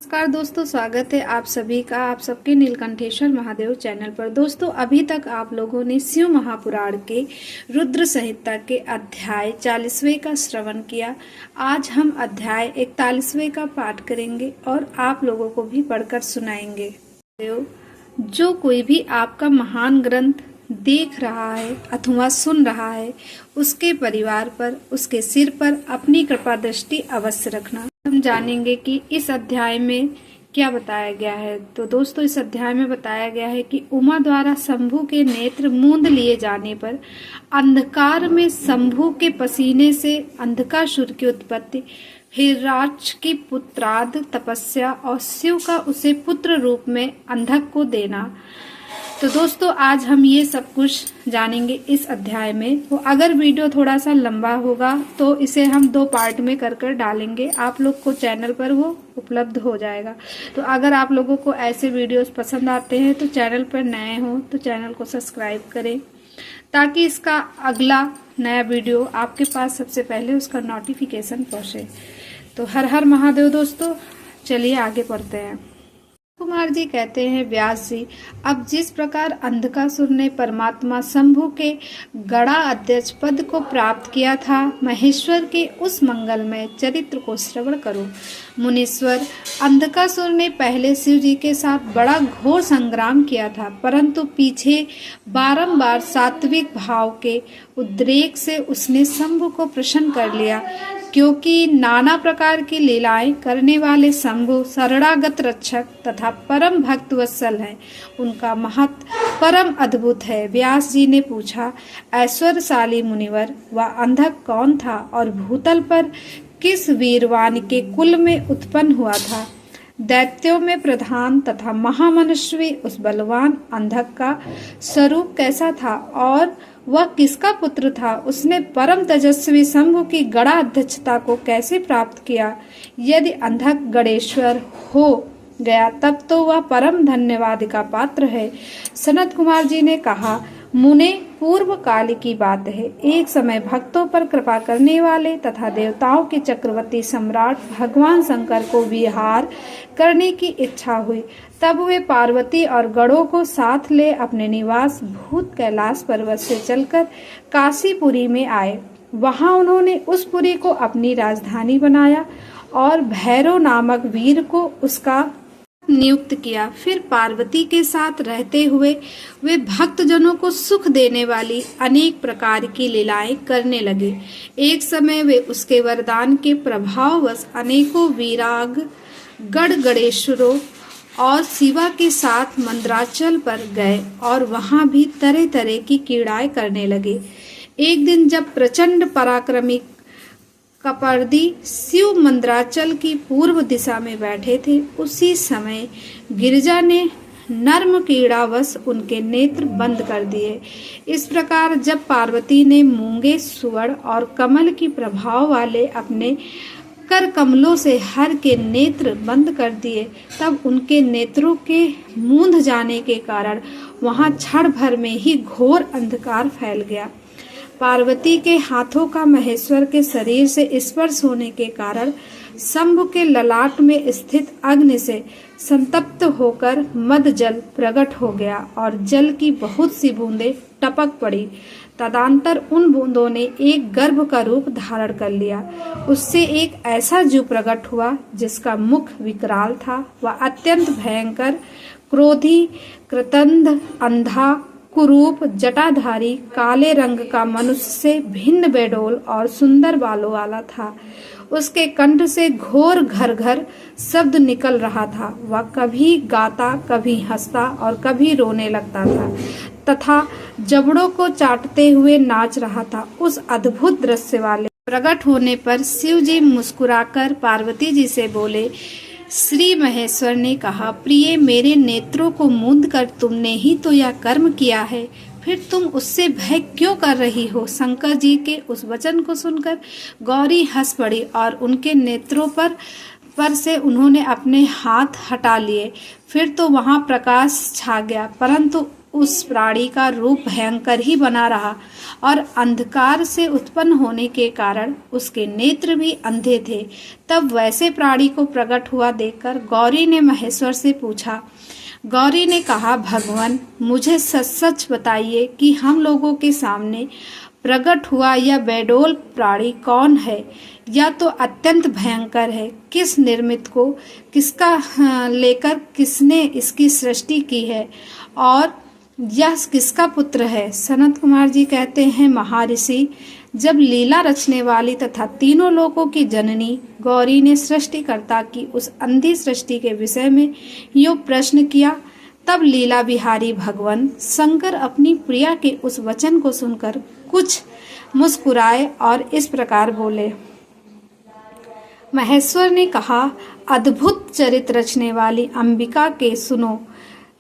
नमस्कार दोस्तों, स्वागत है आप सभी का आप सबके नीलकंठेश्वर महादेव चैनल पर। दोस्तों, अभी तक आप लोगों ने शिव महापुराण के रुद्र संहिता के अध्याय 40वें का श्रवण किया। आज हम अध्याय 41वें का पाठ करेंगे और आप लोगों को भी पढ़कर सुनाएंगे। जो कोई भी आपका महान ग्रंथ देख रहा है अथवा सुन रहा है, उसके परिवार पर, उसके सिर पर अपनी कृपा दृष्टि अवश्य रखना। हम जानेंगे कि इस अध्याय में क्या बताया गया है। तो दोस्तों, इस अध्याय में बताया गया है कि उमा द्वारा शंभु के नेत्र मूंद लिए जाने पर अंधकार में शंभु के पसीने से अंधकासुर की उत्पत्ति, हिरराक्ष की पुत्राद तपस्या और शिव का उसे पुत्र रूप में अंधक को देना। तो दोस्तों, आज हम ये सब कुछ जानेंगे इस अध्याय में। तो अगर वीडियो थोड़ा सा लंबा होगा तो इसे हम 2 पार्ट में कर डालेंगे। आप लोग को चैनल पर वो उपलब्ध हो जाएगा। तो अगर आप लोगों को ऐसे वीडियोस पसंद आते हैं तो चैनल पर नए हो तो चैनल को सब्सक्राइब करें, ताकि इसका अगला नया वीडियो आपके पास सबसे पहले उसका नोटिफिकेशन पहुंचे। तो हर हर महादेव दोस्तों, चलिए आगे पढ़ते हैं। कुमार जी कहते हैं, व्यास जी, अब जिस प्रकार अंधकासुर ने परमात्मा शंभु के गड़ा अध्यक्ष पद को प्राप्त किया था, महेश्वर के उस मंगलमय चरित्र को श्रवण करो। मुनीश्वर, अंधकासुर ने पहले शिव जी के साथ बड़ा घोर संग्राम किया था, परंतु पीछे बारंबार सात्विक भाव के उद्रेक से उसने शंभु को प्रसन्न कर लिया। क्योंकि नाना प्रकार की लीलाएं करने वाले शंभु शरणागत रक्षक तथा परम भक्त वत्सल हैं, उनका महत्व परम अद्भुत है। व्यास जी ने पूछा, ऐश्वर्यशाली मुनिवर, वह अंधक कौन था और भूतल पर किस वीरवान के कुल में उत्पन्न हुआ था? दैत्यों में प्रधान तथा महामनुष्यवी उस बलवान अंधक का स्वरूप कैसा था और वह किसका पुत्र था? उसने परम तेजस्वी शंभु की गड़ा अध्यक्षता को कैसे प्राप्त किया? यदि अंधक गणेश्वर हो गया तब तो वह परम धन्यवाद का पात्र है। सनत कुमार जी ने कहा, मुने, पूर्व काल की बात है, एक समय भक्तों पर कृपा करने वाले तथा देवताओं के चक्रवर्ती सम्राट भगवान शंकर को विहार करने की इच्छा हुई। तब वे पार्वती और गणों को साथ ले अपने निवास भूत कैलाश पर्वत से चलकर काशीपुरी में आए। वहां उन्होंने उस पुरी को अपनी राजधानी बनाया और भैरव नामक वीर को उसका नियुक्त किया। फिर पार्वती के साथ रहते हुए वे भक्तजनों को सुख देने वाली अनेक प्रकार की लीलाएं करने लगे। एक समय वे उसके वरदान के प्रभाववश अनेकों वीराग गणेश्वरों और शिवा के साथ मंदराचल पर गए और वहां भी तरह तरह की क्रीड़ाएं करने लगे। एक दिन जब प्रचंड पराक्रमी कपर्दी शिव मंदराचल की पूर्व दिशा में बैठे थे, उसी समय गिरिजा ने नर्म क्रीड़ावश उनके नेत्र बंद कर दिए। इस प्रकार जब पार्वती ने मूंगे, सुवर्ण और कमल की प्रभाव वाले अपने कर कमलों से हर के नेत्र बंद कर दिए, तब उनके नेत्रों के मूंद जाने के कारण वहां क्षण भर में ही घोर अंधकार फैल गया। पार्वती के हाथों का महेश्वर के शरीर से स्पर्श होने के कारण शंभु के ललाट में स्थित अग्नि से संतप्त होकर मद जल प्रकट हो गया और जल की बहुत सी बूंदें टपक पड़ी। तदंतर उन बूंदों ने एक गर्भ का रूप धारण कर लिया। उससे एक ऐसा जीव प्रकट हुआ जिसका मुख विकराल था। वह अत्यंत भयंकर, क्रोधी, कृतंध, अंधा, कुरूप, जटाधारी, काले रंग का मनुष्य से भिन्न बेडोल और सुंदर बालों वाला था। उसके कंठ से घोर घर घर शब्द निकल रहा था। वह कभी गाता, कभी हंसता और कभी रोने लगता था तथा जबड़ों को चाटते हुए नाच रहा था। उस अद्भुत दृश्य वाले प्रकट होने पर शिव जी मुस्कुराकर पार्वती जी से बोले, श्री महेश्वर ने कहा, प्रिय, मेरे नेत्रों को मूंद कर तुमने ही तो यह कर्म किया है, फिर तुम उससे भय क्यों कर रही हो? शंकर जी के उस वचन को सुनकर गौरी हंस पड़ी और उनके नेत्रों पर से उन्होंने अपने हाथ हटा लिए। फिर तो वहां प्रकाश छा गया, परंतु उस प्राणी का रूप भयंकर ही बना रहा और अंधकार से उत्पन्न होने के कारण उसके नेत्र भी अंधे थे। तब वैसे प्राणी को प्रकट हुआ देखकर गौरी ने महेश्वर से पूछा। गौरी ने कहा, भगवान, मुझे सच सच बताइए कि हम लोगों के सामने प्रकट हुआ यह बेडोल प्राणी कौन है? या तो अत्यंत भयंकर है। किस निर्मित को, किसका लेकर किसने इसकी सृष्टि की है और यह किसका पुत्र है? सनत कुमार जी कहते हैं, महर्षि, जब लीला रचने वाली तथा तीनों लोकों की जननी गौरी ने सृष्टिकर्ता की उस अंधी सृष्टि के विषय में यूं प्रश्न किया, तब लीला बिहारी भगवान शंकर अपनी प्रिया के उस वचन को सुनकर कुछ मुस्कुराए और इस प्रकार बोले। महेश्वर ने कहा, अद्भुत चरित्र रचने वाली अंबिका के सुनो,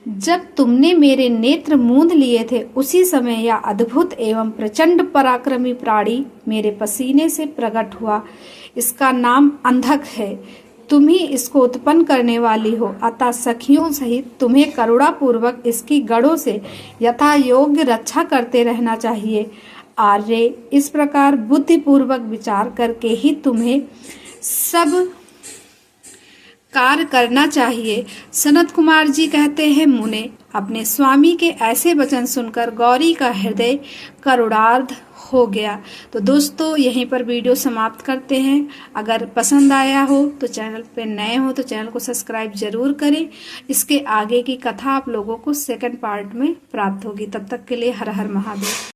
जब तुमने मेरे नेत्र मूंद लिए थे उसी समय यह अद्भुत एवं प्रचंड पराक्रमी प्राणी मेरे पसीने से प्रकट हुआ। इसका नाम अंधक है। तुम ही इसको उत्पन्न करने वाली हो, अतः सखियों सहित तुम्हें करुणापूर्वक इसकी गढ़ों से यथा योग्य रक्षा करते रहना चाहिए। आर्य, इस प्रकार बुद्धिपूर्वक विचार करके ही तुम्हें सब कार्य करना चाहिए। सनत कुमार जी कहते हैं, मुने, अपने स्वामी के ऐसे वचन सुनकर गौरी का हृदय करुणार्ध हो गया। तो दोस्तों, यहीं पर वीडियो समाप्त करते हैं। अगर पसंद आया हो तो चैनल पे नए हो तो चैनल को सब्सक्राइब जरूर करें। इसके आगे की कथा आप लोगों को सेकंड पार्ट में प्राप्त होगी। तब तक के लिए हर हर महादेव।